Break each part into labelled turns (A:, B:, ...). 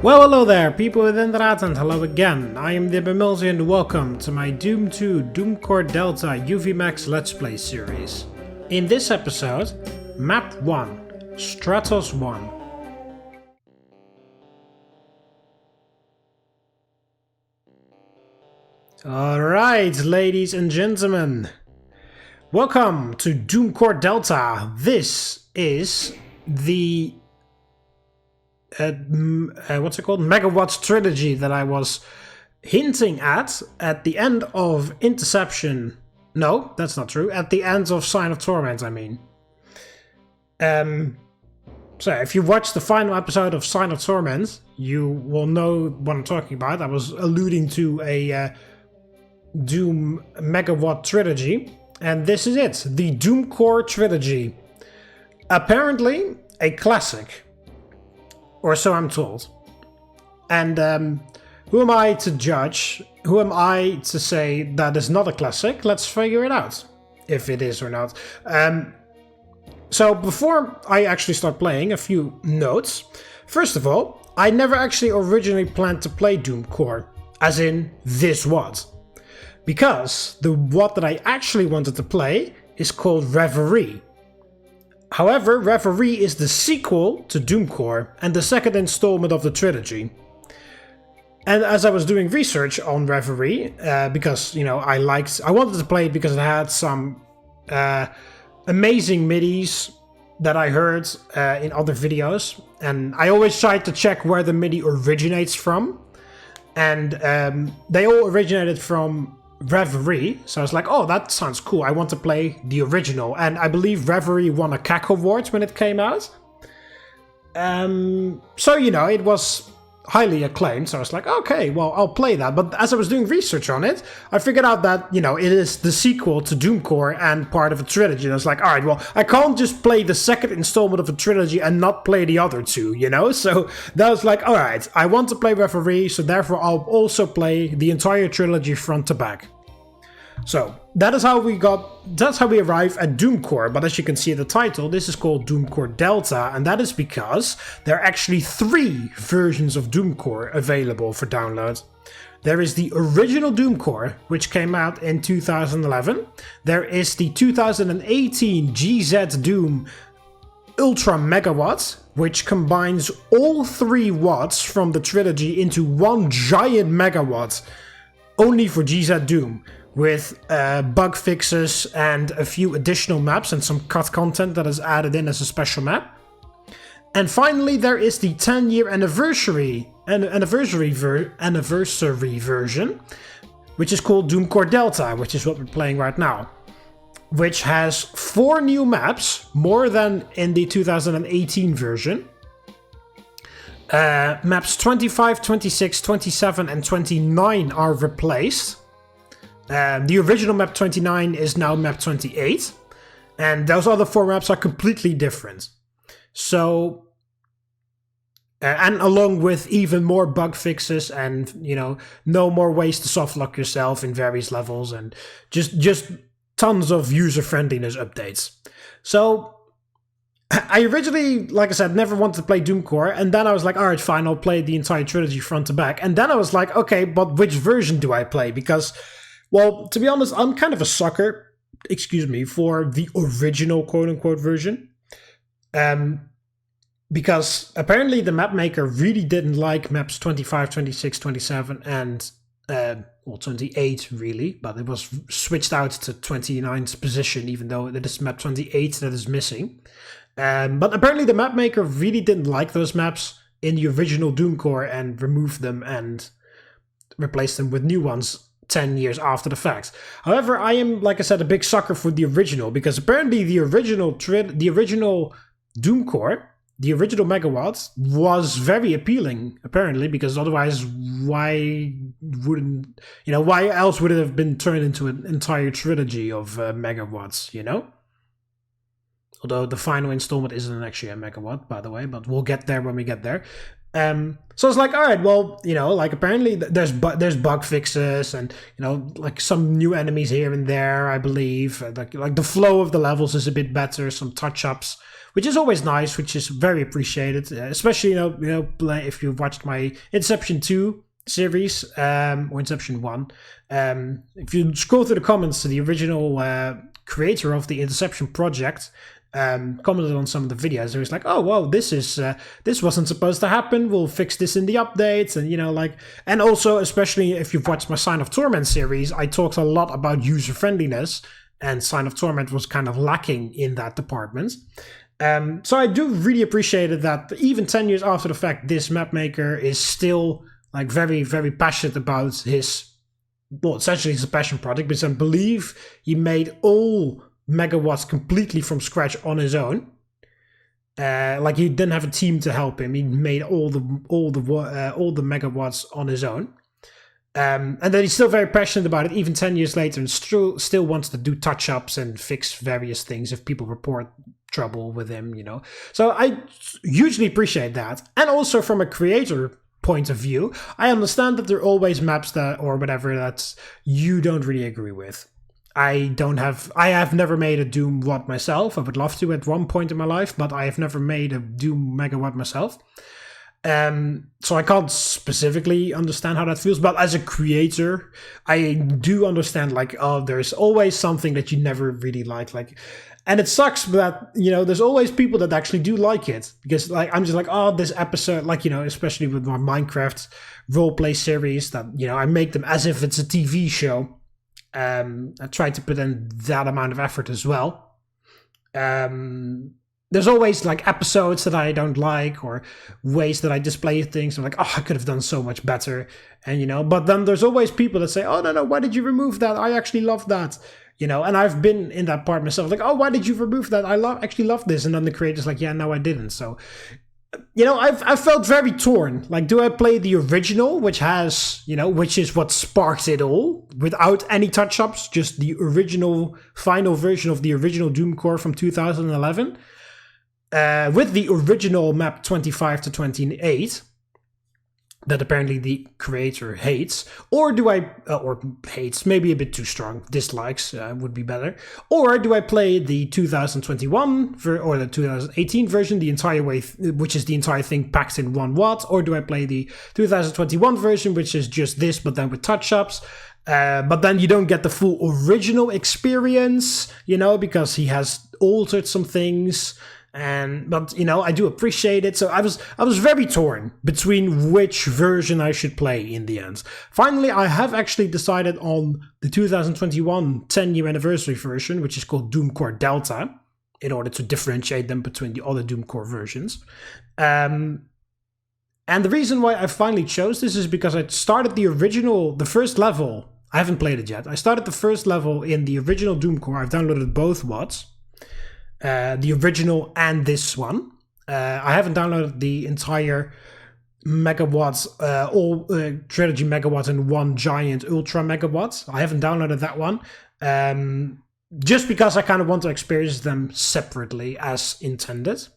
A: Well, hello there, people within the internet, and hello again. I am TheMBmulti and welcome to my Doom 2 Doom Core Delta UV Max Let's Play series. In this episode, Map 1, Stratos 1. Alright, ladies and gentlemen. Welcome to Doom Core Delta. This is the what's it called? Megawatts Trilogy that I was hinting at the end of Interception. No, that's not true. At the end of Sign of Torment, I mean. So if you watch the final episode of Sign of Torment, you will know what I'm talking about. I was alluding to a Doom Megawatt Trilogy, and this is it, the Doom Core Trilogy. Apparently a classic. Or so I'm told. And who am I to judge? Who am I to say that is not a classic? Let's figure it out. If it is or not. So before I actually start playing, a few notes. First of all, I never actually originally planned to play Doom Core. As in, this WOD. Because the WOD that I actually wanted to play is called Reverie. However, Reverie is the sequel to Doom Core and the second installment of the trilogy. And as I was doing research on Reverie, because, you know, I wanted to play it because it had some amazing midis that I heard in other videos. And I always tried to check where the MIDI originates from. And they all originated from Reverie, so I was like, oh, that sounds cool, I want to play the original. And I believe Reverie won a CAC award when it came out. So, you know, it was highly acclaimed, so I was like, okay, well, I'll play that. But as I was doing research on it, I figured out that, you know, it is the sequel to Doom Core and part of a trilogy. And I was like, alright, well, I can't just play the second installment of a trilogy and not play the other two, you know? So that was like, alright, I want to play Reverie, so therefore I'll also play the entire trilogy front to back. So that's how we arrive at Doom Core. But as you can see in the title, this is called Doom Core Delta, and that is because there are actually 3 versions of Doom Core available for download. There is the original Doom Core, which came out in 2011. There is the 2018 GZ Doom Ultra Megawatt, which combines all 3 watts from the trilogy into one giant megawatt, only for GZ Doom, with bug fixes and a few additional maps and some cut content that is added in as a special map. And finally, there is the 10-year anniversary version, which is called Doom Core Delta, which is what we're playing right now, which has 4 new maps, more than in the 2018 version. Maps 25, 26, 27 and 29 are replaced. The original map 29 is now map 28, and those other 4 maps are completely different. So, and along with even more bug fixes and, you know, no more ways to softlock yourself in various levels, and just tons of user-friendliness updates. So, I originally, like I said, never wanted to play Doom Core, and then I was like, alright, fine, I'll play the entire trilogy front to back. And then I was like, okay, but which version do I play? Because, well, to be honest, I'm kind of a sucker, for the original quote-unquote version. Because apparently the map maker really didn't like maps 25, 26, 27, and, 28 really, but it was switched out to 29's position, even though it is map 28 that is missing. But apparently the map maker really didn't like those maps in the original Doom Core and removed them and replaced them with new ones 10 years after the fact. However, I am, like I said, a big sucker for the original, because apparently the original Doom Core, the original Megawatt, was very appealing, apparently, because otherwise why else would it have been turned into an entire trilogy of Megawatts, you know? Although the final installment isn't actually a Megawatt, by the way, but we'll get there when we get there. So it's like, all right, well, like apparently there's bug fixes and like some new enemies here and there, I believe. Like the flow of the levels is a bit better, some touch ups, which is always nice, which is very appreciated. Especially if you've watched my Inception 2 series or Inception 1. If you scroll through the comments, the original creator of the Interception project commented on some of the videos. It was like, oh well, this wasn't supposed to happen, we'll fix this in the updates. And and also, especially if you've watched my Sign of Torment series, I talked a lot about user friendliness, and Sign of Torment was kind of lacking in that department. So I do really appreciate it that even 10 years after the fact, this map maker is still like very, very passionate about essentially it's a passion project, because I believe he made all megawatts completely from scratch on his own. Like he didn't have a team to help him. He made all the megawatts on his own. And then he's still very passionate about it, even 10 years later, and still wants to do touch-ups and fix various things if people report trouble with him, So I hugely appreciate that. And also from a creator point of view, I understand that there are always maps that you don't really agree with. I have never made a Doom WOD myself. I would love to at one point in my life, but I have never made a Doom Megawatt myself. So I can't specifically understand how that feels, but as a creator, I do understand there's always something that you never really like, and it sucks that, there's always people that actually do like it, because I'm just like, oh, this episode, especially with my Minecraft roleplay series that, I make them as if it's a TV show. I try to put in that amount of effort as well. There's always episodes that I don't like, or ways that I display things. I'm like, oh, I could have done so much better. And, but then there's always people that say, oh, no, why did you remove that? I actually love that. And I've been in that part myself, like, oh, why did you remove that? I actually love this. And then the creator's like, yeah, no, I didn't. So, I've felt very torn. Like, do I play the original, which has, which is what sparks it all, without any touch-ups, just the original, final version of the original Doom Core from 2011, with the original map 25 to 28, that apparently the creator hates, or do I, or hates, maybe a bit too strong, dislikes would be better, or do I play the 2021 or the 2018 version, the entire way, which is the entire thing packed in 1 watt, or do I play the 2021 version, which is just this, but then with touch-ups, but then you don't get the full original experience, because he has altered some things. But I do appreciate it. So I was very torn between which version I should play in the end. Finally, I have actually decided on the 2021 10-year anniversary version, which is called Doom Core Delta, in order to differentiate them between the other Doom Core versions. And the reason why I finally chose this is because I started the first level. I haven't played it yet. I started the first level in the original Doom Core. I've downloaded both WODs. The original and this one. I haven't downloaded the entire megawatts, all trilogy megawatts in one giant ultra megawatts. I haven't downloaded that one, just because I kind of want to experience them separately as intended.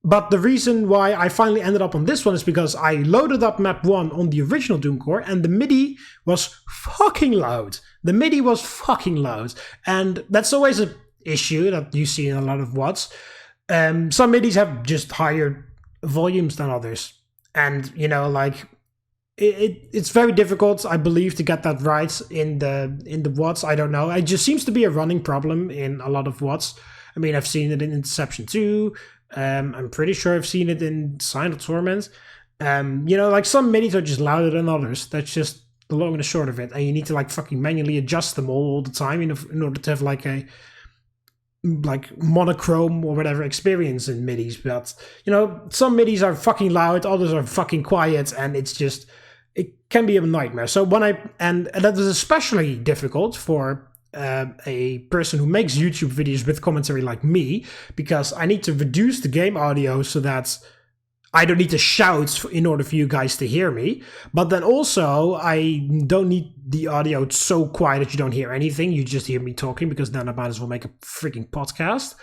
A: But the reason why I finally ended up on this one is because I loaded up map 1 on the original Doom Core, and the MIDI was fucking loud. The MIDI was fucking loud. And that's always an issue that you see in a lot of WODs. Some MIDIs have just higher volumes than others. And, it's very difficult, I believe, to get that right in the WODs. I don't know. It just seems to be a running problem in a lot of WODs. I mean, I've seen it in Interception 2. I'm pretty sure I've seen it in Sign of Torment. Some MIDIs are just louder than others. That's just the long and the short of it. And you need to fucking manually adjust them all the time in order to have a monochrome or whatever experience in MIDIs. But some MIDIs are fucking loud, others are fucking quiet, and it can be a nightmare. So and that is especially difficult for a person who makes YouTube videos with commentary like me, because I need to reduce the game audio so that I don't need to shout in order for you guys to hear me. But then also, I don't need the audio so quiet that you don't hear anything. You just hear me talking, because then I might as well make a freaking podcast.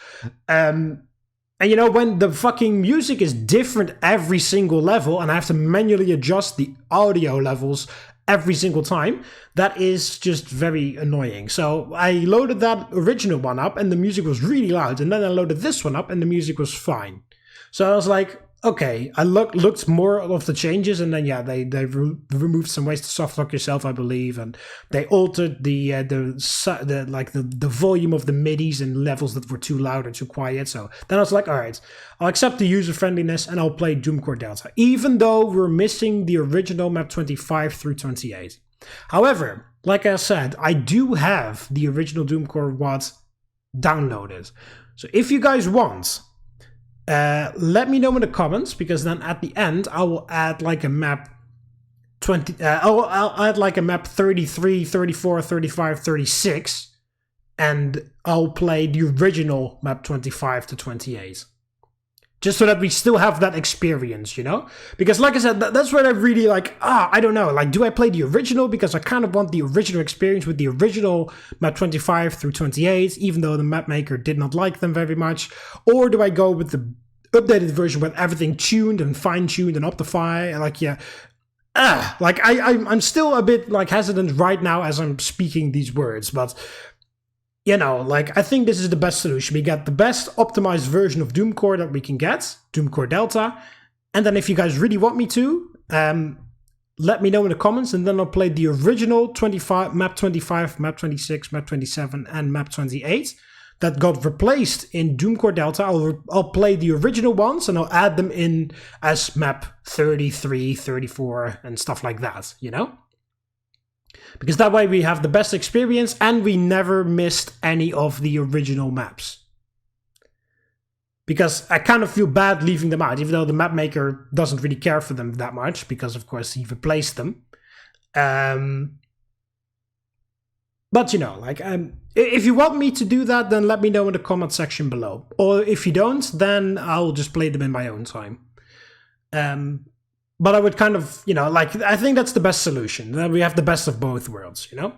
A: And you know, when the fucking music is different every single level and I have to manually adjust the audio levels every single time, that is just very annoying. So I loaded that original one up and the music was really loud, and then I loaded this one up and the music was fine. So I was like, okay, I looked more of the changes, and then yeah, they removed some ways to soft lock yourself, I believe, and they altered the volume of the midis in levels that were too loud or too quiet. So then I was like, all right, I'll accept the user friendliness and I'll play Doom Core Delta, even though we're missing the original map 25 through 28. However, like I said, I do have the original Doom Core WAD downloaded. So if you guys want, let me know in the comments, because then at the end I will add like a map 20. I'll add like a map 33, 34, 35, 36, and I'll play the original map 25 to 28. Just so that we still have that experience, you know? Because like I said, that's what I really like, I don't know, like, do I play the original? Because I kind of want the original experience with the original map 25 through 28, even though the map maker did not like them very much. Or do I go with the updated version with everything tuned and fine-tuned and optified? Like, yeah, like, I'm still a bit, like, hesitant right now as I'm speaking these words, but... you know, like, I think this is the best solution. We get the best optimized version of Doom Core that we can get, Doom Core Delta. And then if you guys really want me to, let me know in the comments, and then I'll play the original map 25, map 26, map 27, and map 28 that got replaced in Doom Core Delta. I'll play the original ones, and I'll add them in as map 33, 34, and stuff like that, you know? Because that way we have the best experience and we never missed any of the original maps. Because I kind of feel bad leaving them out, even though the map maker doesn't really care for them that much, because of course he replaced them. But you know, like, if you want me to do that, then let me know in the comment section below. Or if you don't, then I'll just play them in my own time. But I would kind of, you know, like, I think that's the best solution. Then we have the best of both worlds, you know?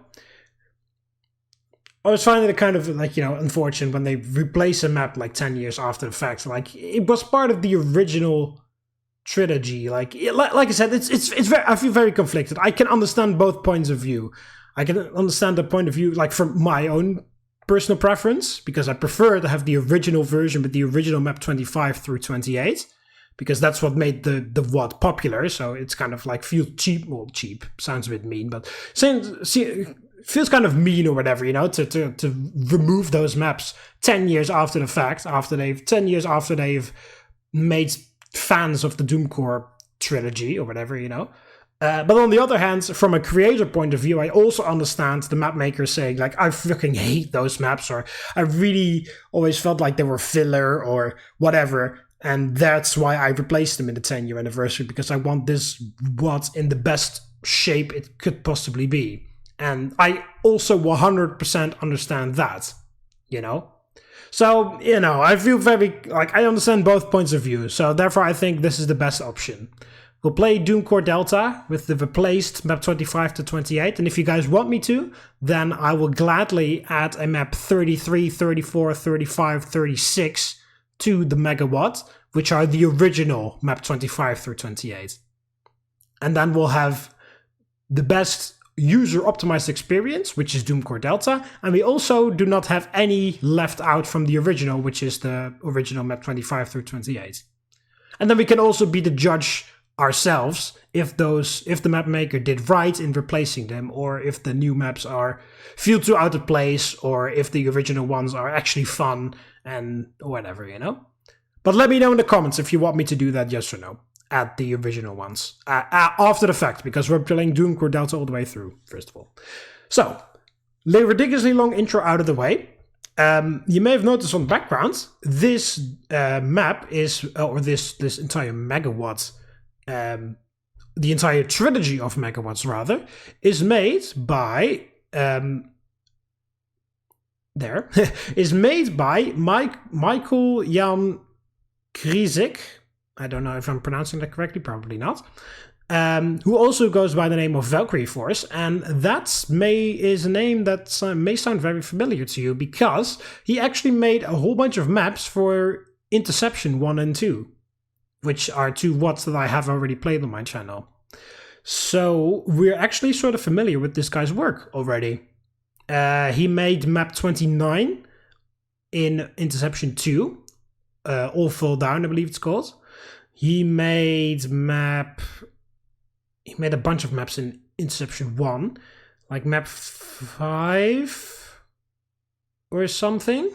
A: I was finding it kind of, like, you know, unfortunate when they replace a map, like, 10 years after the fact. Like, it was part of the original trilogy. Like I said, it's very, I feel very conflicted. I can understand both points of view. I can understand the point of view, like, from my own personal preference, because I prefer to have the original version with the original map 25 through 28. Because that's what made the WAD popular, so it's kind of like feels cheap. Well, cheap sounds a bit mean, but feels kind of mean or whatever, you know, to remove those maps 10 years after the fact, 10 years after they've made fans of the Doom Core trilogy or whatever, you know. But on the other hand, from a creator point of view, I also understand the map maker saying, like, I fucking hate those maps, or I really always felt like they were filler or whatever. And that's why I replaced them in the 10-year anniversary, because I want this WAD in the best shape it could possibly be. And I also 100% understand that, you know? So, you know, I feel very, like, I understand both points of view. So therefore, I think this is the best option. We'll play Doom Core Delta with the replaced map 25 to 28. And if you guys want me to, then I will gladly add a map 33, 34, 35, 36 to the Megawatt, which are the original map 25 through 28. And then we'll have the best user-optimized experience, which is Doom Core Delta, and we also do not have any left out from the original, which is the original map 25 through 28. And then we can also be the judge ourselves if the map maker did right in replacing them, or if the new maps feel too out of place, or if the original ones are actually fun and whatever, you know. But let me know in the comments if you want me to do that, yes or no. Add the original ones after the fact, because we're playing Doom Core Delta all the way through, first of all. So, the ridiculously long intro out of the way. You may have noticed on the background, this map is, or this entire Megawatt, the entire trilogy of Megawatts rather, is made by is made by Michael Jan Krizik. I don't know if I'm pronouncing that correctly, probably not. Who also goes by the name of Valkyrie Force, and that is a name that may sound very familiar to you, because he actually made a whole bunch of maps for Interception 1 and 2, which are 2 WOTs that I have already played on my channel. So we're actually sort of familiar with this guy's work already. He made map 29 in Interception 2, All Fall Down, I believe it's called. He made a bunch of maps in Interception 1, like map 5 or something.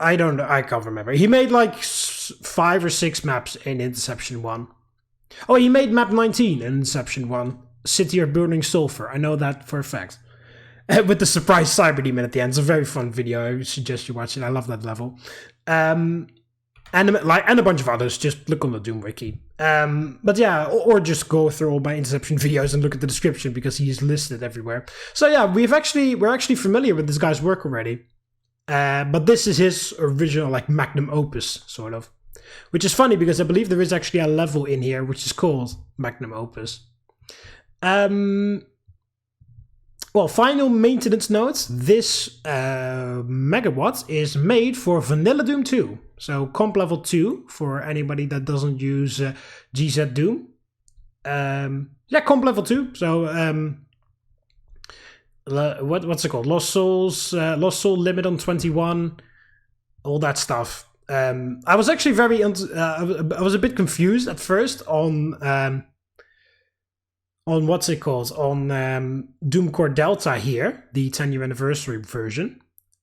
A: I can't remember. He made like 5 or 6 maps in Interception 1. Oh, he made map 19 in Interception 1, City of Burning Sulfur. I know that for a fact. With the surprise cyber demon at the end. It's a very fun video. I suggest you watch it. I love that level. And a bunch of others. Just look on the Doom Wiki. But yeah, or just go through all my Interception videos and look at the description because he's listed everywhere. So yeah, we're actually familiar with this guy's work already. But this is his original like magnum opus, sort of. Which is funny because I believe there is actually a level in here which is called magnum opus. Well, final maintenance notes. This megawatt is made for Vanilla Doom 2. So comp level 2 for anybody that doesn't use GZ Doom. Yeah, comp level 2. So what's it called? Lost Soul limit on 21. All that stuff. I was actually I was a bit confused at first on what's it called, on Doom Core Delta here, the 10-year anniversary version.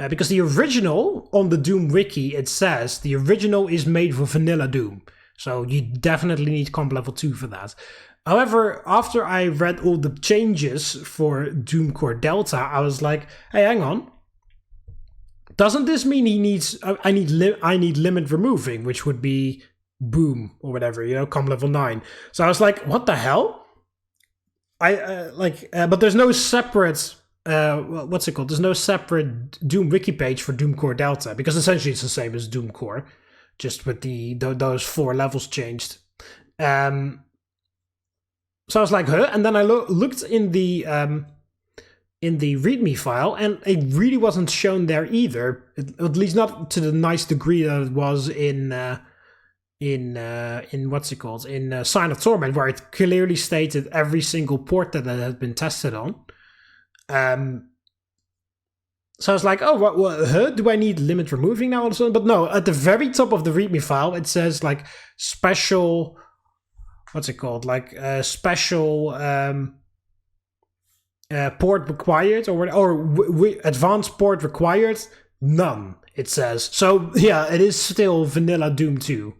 A: Because the original, on the Doom Wiki, it says the original is made for Vanilla Doom. So you definitely need comp level 2 for that. However, after I read all the changes for Doom Core Delta, I was like, hey, hang on. Doesn't this mean I need limit removing, which would be boom or whatever, comp level 9. So I was like, what the hell? But there's no separate, what's it called? There's no separate Doom Wiki page for Doom Core Delta, because essentially it's the same as Doom Core, just with those 4 levels changed. So I was like, huh? And then I looked in the README file, and it really wasn't shown there either. At least not to the nice degree that it was in what's it called, in Sign of Torment, where it clearly stated every single port that it had been tested on. So I was like, oh, what do I need limit removing now all of a sudden? But no, at the very top of the README file, it says like special, what's it called, like special port required, or advanced port required, none, it says. So yeah, it is still vanilla Doom 2.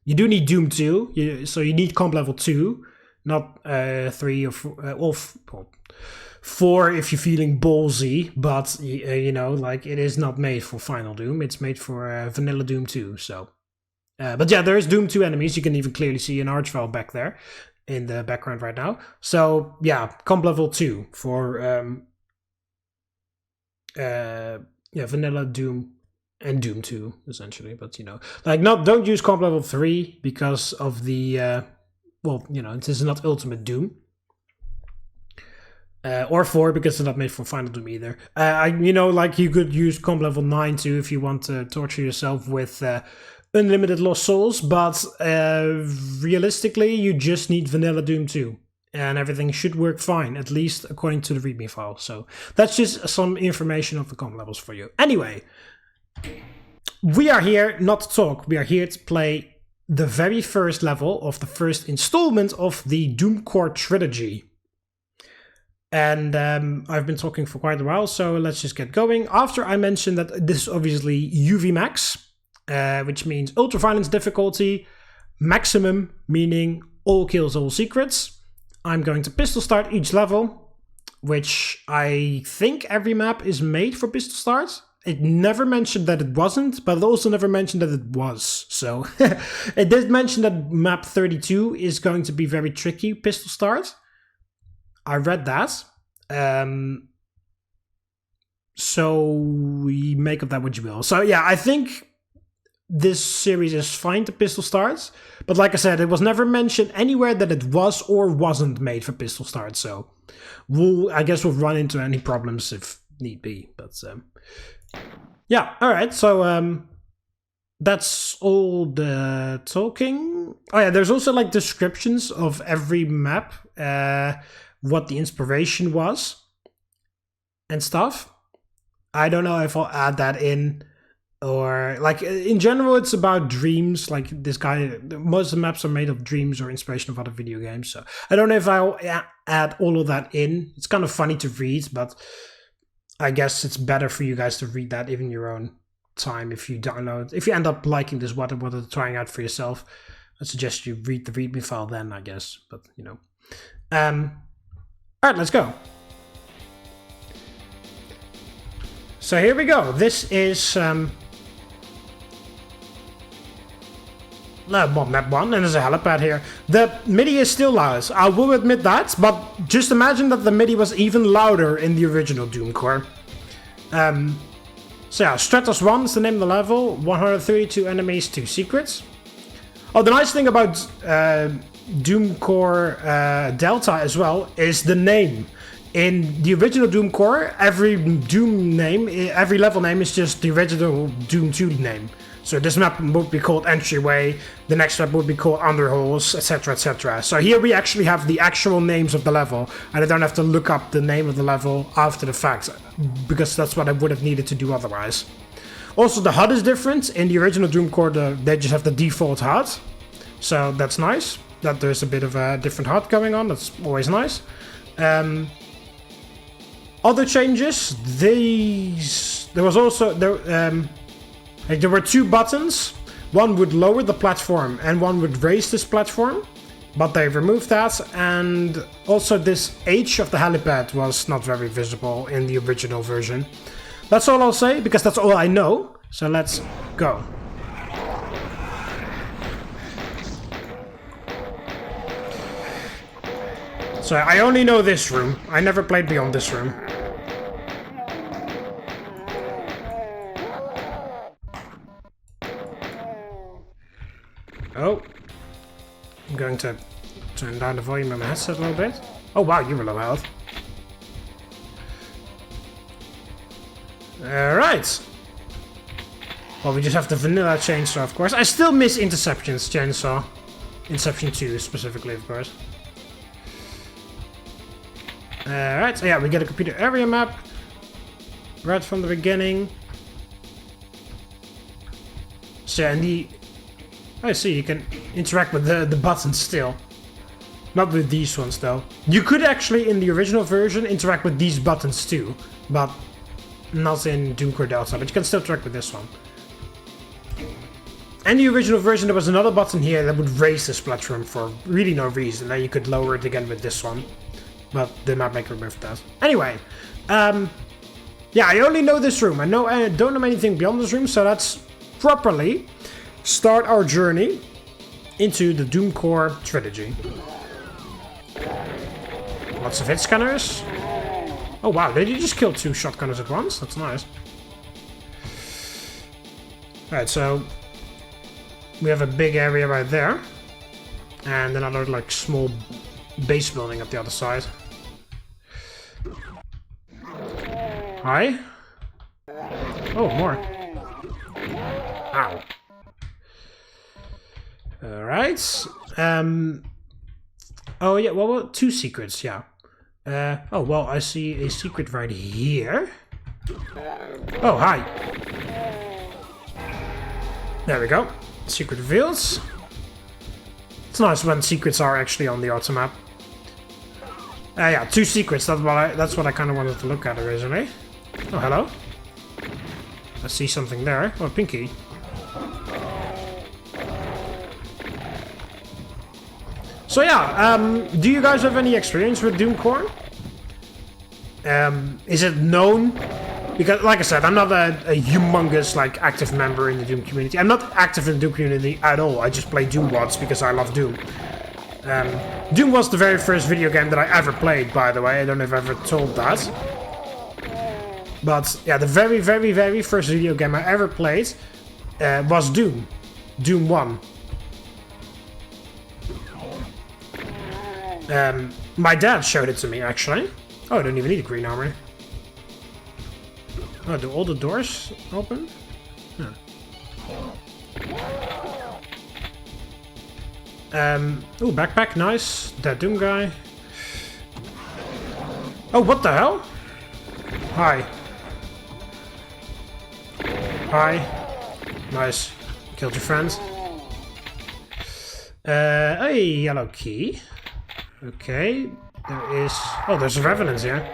A: You do need Doom 2, so you need comp level 2, not 3 or 4, 4 if you're feeling ballsy, but like it is not made for Final Doom, it's made for Vanilla Doom 2, so. But yeah, there is Doom 2 enemies, you can even clearly see an arch file back there in the background right now. So yeah, comp level 2 for Vanilla Doom and Doom 2, essentially, but don't use comp level 3 because of the it is not Ultimate Doom, or 4 because it's not made for Final Doom either. You could use comp level 9 too if you want to torture yourself with unlimited lost souls, but realistically you just need Vanilla Doom 2 and everything should work fine, at least according to the README file. So that's just some information of the comp levels for you. Anyway, we are here not to talk, we are here to play the very first level of the first installment of the Doom Core Trilogy. And I've been talking for quite a while, so let's just get going. After I mentioned that this is obviously UV max, which means ultra-violence difficulty, maximum, meaning all kills, all secrets. I'm going to pistol start each level, which I think every map is made for pistol start. It never mentioned that it wasn't, but it also never mentioned that it was. So it did mention that map 32 is going to be very tricky pistol start. I read that. So we make of that what you will. So yeah, I think this series is fine to pistol starts, but like I said, it was never mentioned anywhere that it was or wasn't made for pistol start. So I guess we'll run into any problems if need be. But yeah, all right. So that's all the talking. Oh yeah, there's also like descriptions of every map, what the inspiration was, and stuff. I don't know if I'll add that in. Or, like, in general, it's about dreams. Like, this guy, most of the maps are made of dreams or inspiration of other video games. So, I don't know if I'll add all of that in. It's kind of funny to read, but I guess it's better for you guys to read that in your own time if you download. If you end up liking this, what they're trying out for yourself, I suggest you read the README file then, I guess. But, you know. Alright, let's go. So, here we go. This is... map 1, and there's a helipad here. The MIDI is still loud, I will admit that, but just imagine that the MIDI was even louder in the original Doom Core. So yeah, Stratos 1 is the name of the level, 132 enemies, 2 secrets. Oh, the nice thing about Doom Core Delta as well is the name. In the original Doom Core, every Doom name, every level name is just the original Doom 2 name. So this map would be called Entryway, the next map would be called Underholes, etc, etc. So here we actually have the actual names of the level, and I don't have to look up the name of the level after the fact, because that's what I would have needed to do otherwise. Also, the HUD is different. In the original Doom Core, they just have the default HUD. So that's nice, that there's a bit of a different HUD going on, that's always nice. Other changes, there was also... there were 2 buttons, one would lower the platform and one would raise this platform, but they removed that, and also this H of the helipad was not very visible in the original version. That's all I'll say, because that's all I know, so let's go. So I only know this room, I never played beyond this room. Oh, I'm going to turn down the volume of my headset a little bit. Oh wow, you were low health. Alright. Well, we just have the vanilla chainsaw, of course. I still miss Interception's chainsaw. Interception 2 specifically, of course. Alright, so yeah, we get a computer area map. Right from the beginning. So, and the... I see, you can interact with the buttons still. Not with these ones, though. You could actually, in the original version, interact with these buttons too. But not in Doom Core Delta, but you can still interact with this one. In the original version, there was another button here that would raise this platform for really no reason. Then you could lower it again with this one. But the map maker removed that. Anyway, yeah, I only know this room. I don't know anything beyond this room, so let's properly start our journey into the Doom Core Triligy. Lots of hit scanners. Oh wow, did you just kill 2 shotgunners at once? That's nice. Alright, so we have a big area right there. And another like small base building at the other side. Hi. Oh, more. Ow. Alright. Oh yeah, well, 2 secrets, yeah. Oh, well, I see a secret right here. Oh, hi. There we go. Secret reveals. It's nice when secrets are actually on the auto map. Yeah, 2 secrets. That's what I kind of wanted to look at originally. Oh, hello. I see something there. Oh, pinky. So yeah, do you guys have any experience with Doom Core? Is it known? Because, like I said, I'm not a humongous, like, active member in the Doom community. I'm not active in the Doom community at all. I just play Doom mods because I love Doom. Doom was the very first video game that I ever played, by the way. I don't know if I've ever told that. But, yeah, the very, very, very first video game I ever played was Doom. Doom 1. My dad showed it to me, actually. Oh, I don't even need a green armor. Oh, do all the doors open? Huh. Ooh, backpack, nice. That Doom guy. Oh, what the hell? Hi. Hi. Nice. Killed your friend. A yellow key. Okay. There is... Oh, there's a Revenant here.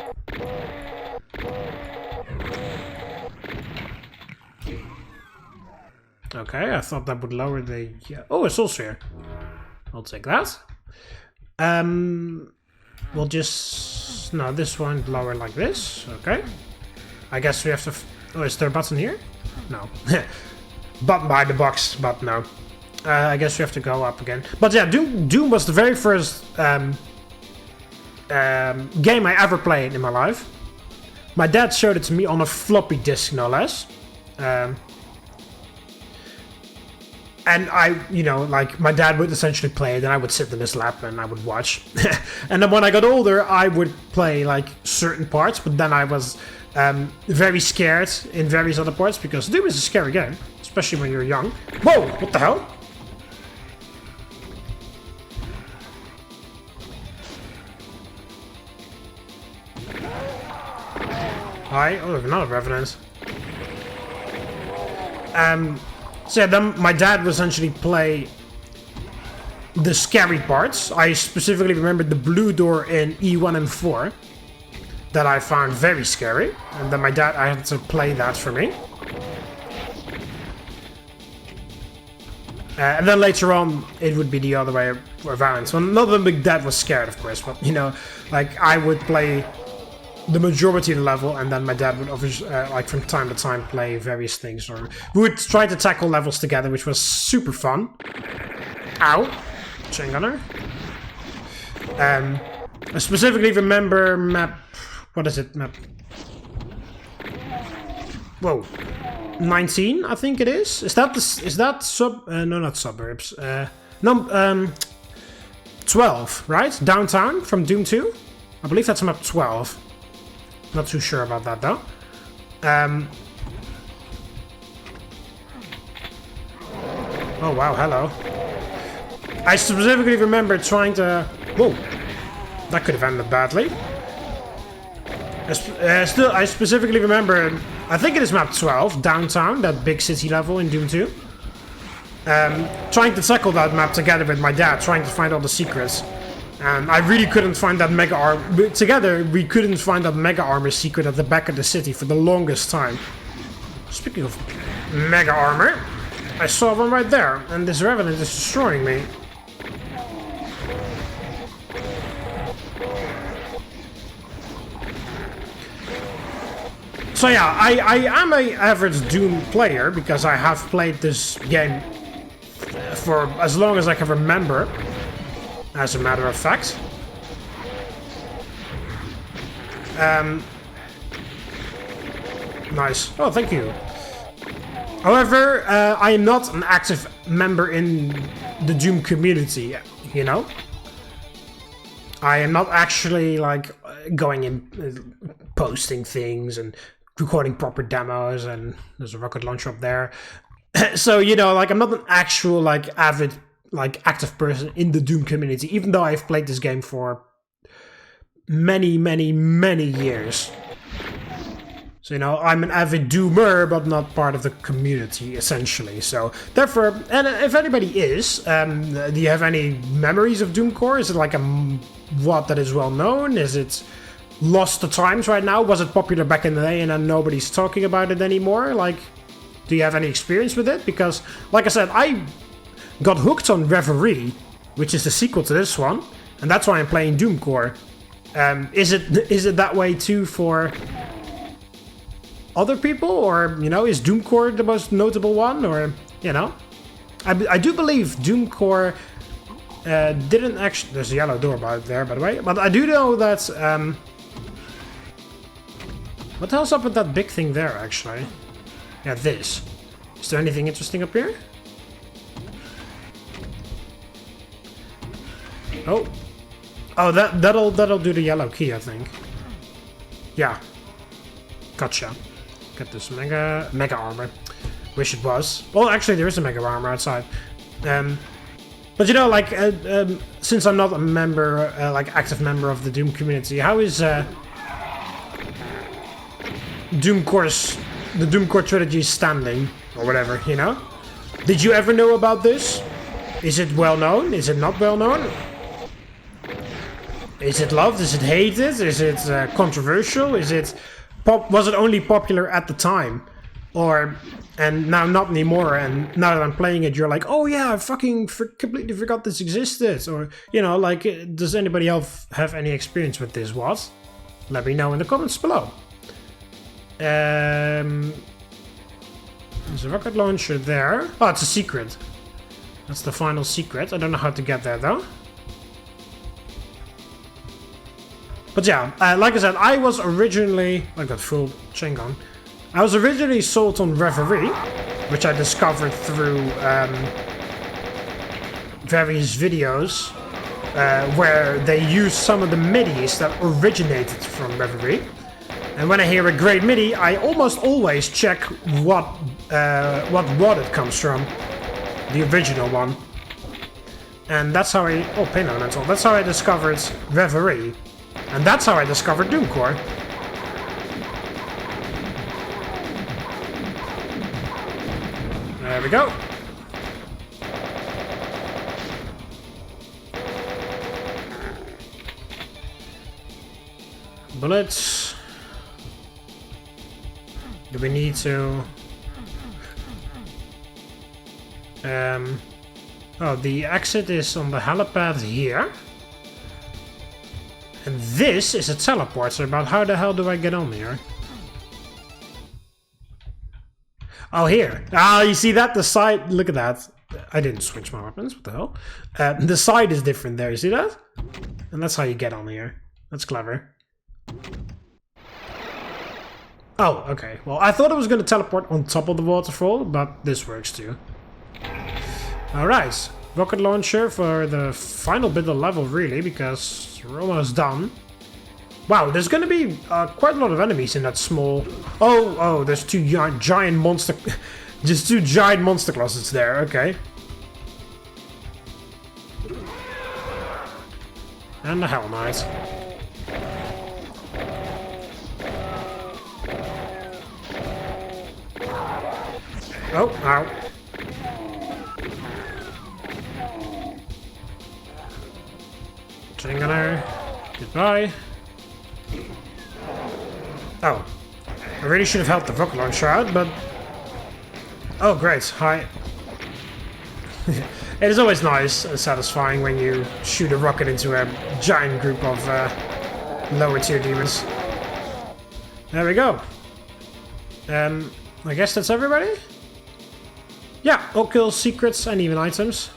A: Okay, I thought that would lower the... Oh, it's also here. I'll take that. We'll just... No, this one lower like this. Okay. I guess we have to... Oh, is there a button here? No. Button by the box, but no. I guess we have to go up again. But yeah, Doom was the very first game I ever played in my life. My dad showed it to me on a floppy disk, no less. And I, you know, like, my dad would essentially play it, and I would sit in his lap and I would watch. And then when I got older, I would play, like, certain parts, but then I was very scared in various other parts, because Doom is a scary game, especially when you're young. Whoa, what the hell? Hi, oh, another Revenant. So yeah, then my dad would essentially play the scary parts. I specifically remember the blue door in E1 and 4 that I found very scary. And then I had to play that for me. And then later on, it would be the other way around. So not that my dad was scared, of course, but, you know, like, I would play the majority of the level, and then my dad would obviously, like, from time to time play various things, or we would try to tackle levels together, which was super fun. Ow! Chain gunner. I specifically remember map... What is it? Map... Whoa. 19, I think it is. Is that sub... no, not suburbs. No, 12, right? Downtown from Doom 2? I believe that's map 12. Not too sure about that, though. Oh, wow, hello. I specifically remember trying to... Whoa! That could have ended badly. I specifically remember... I think it is map 12, Downtown, that big city level in Doom 2. Trying to tackle that map together with my dad, trying to find all the secrets. And I really couldn't find that mega armor. Together, we couldn't find that mega armor secret at the back of the city for the longest time. Speaking of mega armor, I saw one right there, and this Revenant is destroying me. So yeah, I am an average Doom player, because I have played this game for as long as I can remember. As a matter of fact. Nice. Oh, thank you. However, I am not an active member in the Doom community, you know? I am not actually, like, going in, posting things and recording proper demos, and there's a rocket launcher up there. So, you know, like, I'm not an actual, like, avid, like, active person in the Doom community, even though I've played this game for many, many, many years. So, you know, I'm an avid Doomer, but not part of the community, essentially. So, therefore, and if anybody is, do you have any memories of Doom Core? Is it like a what that is well known? Is it lost to times right now? Was it popular back in the day and then nobody's talking about it anymore? Like, do you have any experience with it? Because, like I said, I got hooked on Reverie, which is the sequel to this one, and that's why I'm playing Doom Core. Is it that way too for other people, or, you know, is Doom Core the most notable one, or, you know? I do believe Doom Core didn't actually... There's a yellow door by there, by the way, but I do know that... what the hell's up with that big thing there, actually? Yeah, this. Is there anything interesting up here? Oh. Oh, that'll do the yellow key, I think. Yeah. Gotcha. get this mega armor. Wish it was. Well, actually, there is a mega armor outside. But you know, like, since I'm not a member, like, active member of the Doom community, how is the Doom Core Trilogy standing, or whatever, you know? Did you ever know about this? Is it well known? Is it not well known? Is it loved? Is it hated? Is it controversial? Was it only popular at the time? And now not anymore, and now that I'm playing it, you're like, oh yeah, I fucking completely forgot this existed. Or, you know, like, does anybody else have any experience with this? What? Let me know in the comments below. There's a rocket launcher there. Oh, it's a secret. That's the final secret. I don't know how to get there, though. But yeah, like I said, I was originally... I got full chain gun. I was originally sold on Reverie, which I discovered through various videos where they use some of the midis that originated from Reverie. And when I hear a great MIDI, I almost always check what WAD it comes from, the original one. And that's how I... Oh, pain elemental. That's how I discovered Reverie. And that's how I discovered Doom Core. There we go. Bullets. Do we need to... Oh, the exit is on the helipad here. And this is a teleporter, but how the hell do I get on here? Oh, here. Ah, you see that? The side... Look at that. I didn't switch my weapons. What the hell? The side is different there. You see that? And that's how you get on here. That's clever. Oh, okay. Well, I thought it was going to teleport on top of the waterfall, but this works too. Alright. Rocket launcher for the final bit of level, really, because we're almost done. Wow, there's going to be quite a lot of enemies in that small... Oh, there's two giant monster... Just two giant monster closets there, okay. And the Hell Knight. Oh, ow. Chain gunner. Goodbye. Oh. I really should have helped the rocket launcher out, but... Oh, great. Hi. It is always nice and satisfying when you shoot a rocket into a giant group of lower tier demons. There we go. I guess that's everybody? Yeah, all kills, secrets, and even items.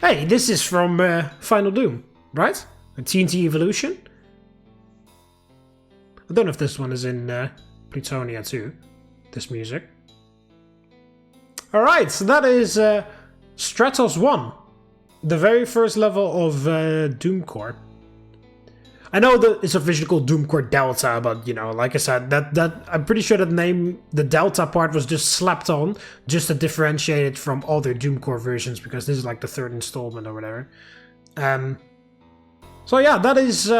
A: Hey, this is from Final Doom, right? A TNT Evolution? I don't know if this one is in Plutonia too, this music. Alright, so that is Stratos 1. The very first level of Doom Core. I know that it's officially called Doom Core Delta, but you know, like I said, that I'm pretty sure that name, the Delta part, was just slapped on just to differentiate it from other Doom Core versions, because this is like the third installment or whatever. So yeah, that is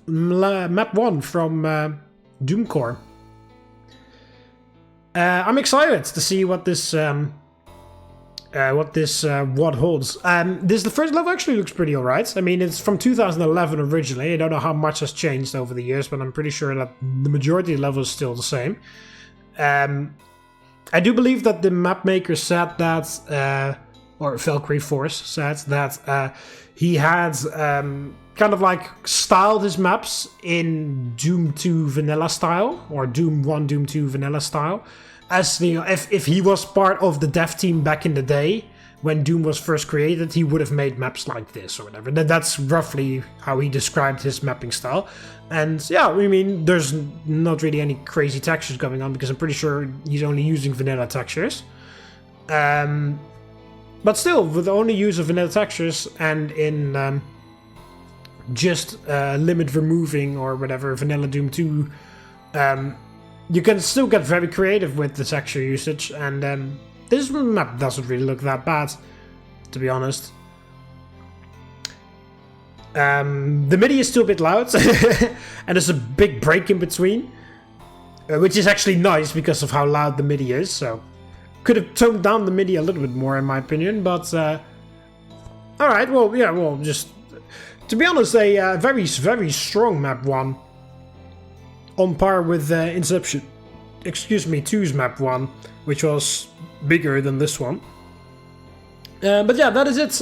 A: map 1 from Doom Core. I'm excited to see what this WAD holds. This the first level actually looks pretty alright. I mean, it's from 2011 originally. I don't know how much has changed over the years, but I'm pretty sure that the majority of the level is still the same. I do believe that the map maker said that, or Valkyrie Force said that he had kind of like styled his maps in Doom 2 vanilla style, or Doom 1, Doom 2 vanilla style. As you know, if he was part of the dev team back in the day, when Doom was first created, he would have made maps like this or whatever. That's roughly how he described his mapping style. And yeah, I mean, there's not really any crazy textures going on, because I'm pretty sure he's only using vanilla textures. But still, with the only use of vanilla textures and in just limit removing or whatever vanilla Doom 2 You can still get very creative with the texture usage, and this map doesn't really look that bad, to be honest. The MIDI is still a bit loud, and there's a big break in between, which is actually nice because of how loud the MIDI is, so could have toned down the MIDI a little bit more in my opinion, but alright, well, yeah, well, just to be honest, a very, very strong map 1, on par with Interception, excuse me, 2's map 1, which was bigger than this one. But yeah, that is it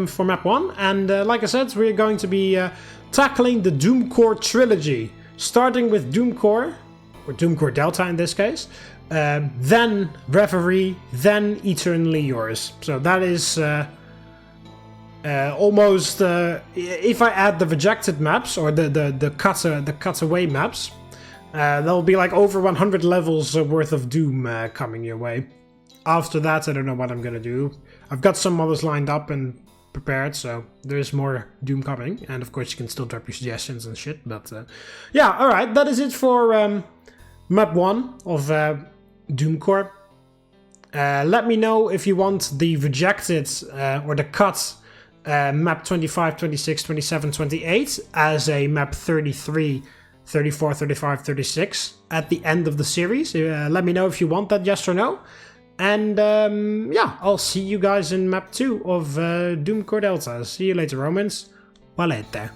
A: for map 1, and like I said, we're going to be tackling the Doom Core Trilogy, starting with Doom Core, or Doom Core Delta in this case, then Reverie, then Eternally Yours. So that is almost, if I add the rejected maps, or the cutaway maps, there'll be like over 100 levels worth of Doom coming your way. After that, I don't know what I'm gonna do. I've got some others lined up and prepared, so there's more Doom coming. And of course, you can still drop your suggestions and shit, but yeah, alright, that is it for map 1 of Doom Core. Let me know if you want the rejected or the cut map 25, 26, 27, 28 as a map 33, 34, 35, 36 at the end of the series. Let me know if you want that, yes or no. And yeah, I'll see you guys in map 2 of Doom Core Delta. See you later, Romans. Valete.